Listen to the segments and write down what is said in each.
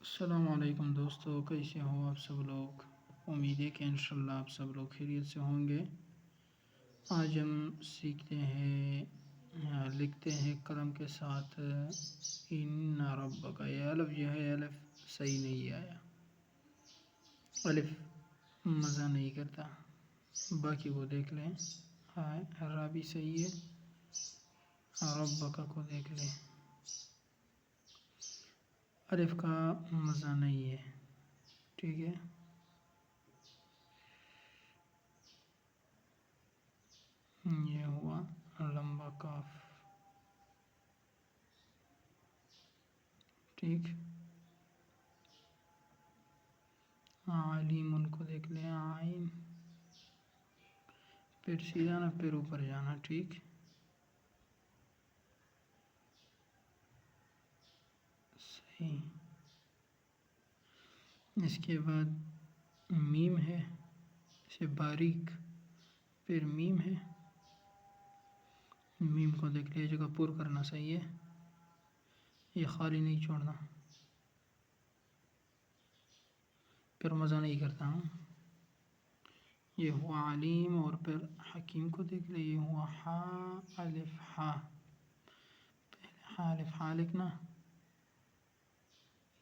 السلام علیکم دوستو، کیسے ہو آپ سب لوگ؟ امید ہے کہ انشاءاللہ آپ سب لوگ خیریت سے ہوں گے۔ آج ہم سیکھتے ہیں لکھتے ہیں قلم کے ساتھ ان ربک۔ یہ الف جو ہے الف صحیح نہیں آیا، الف مزہ نہیں کرتا، باقی کو دیکھ لیں۔ را بھی صحیح ہے، ربک کو دیکھ لیں، الف کا مزہ نہیں ہے، ٹھیک ہے۔ یہ ہوا لمبا کاف، ٹھیک۔ علیم ان کو دیکھ لیں، عین، پھر سیدھا نہ پھر اوپر جانا، ٹھیک۔ صحیح۔ اس کے بعد میم ہے، اسے باریک، پھر میم ہے، میم کو دیکھ لیں، جگہ پر کرنا صحیح ہے، یہ خالی نہیں چھوڑنا، پھر مزہ نہیں کرتا ہوں۔ یہ ہوا علیم، اور پھر حکیم کو دیکھ لیں، یہ ہوا حا الف حا، پہلے حا الف حا لکھنا،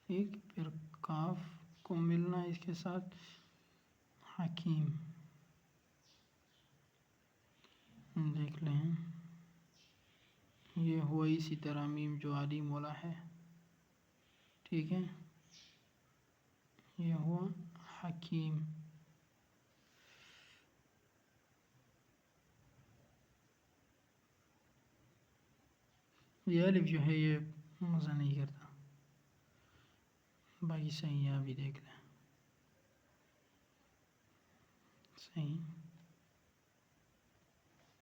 ٹھیک، پھر کاف کو ملنا اس کے ساتھ حکیم، دیکھ لیں۔ یہ ہوا اسی طرح میم جو علیم والا ہے، ٹھیک ہے۔ یہ ہوا حکیم، یہ الف جو ہے یہ مزہ نہیں کرتا، باقی صحیح ہے، ابھی دیکھ لیں، صحیح۔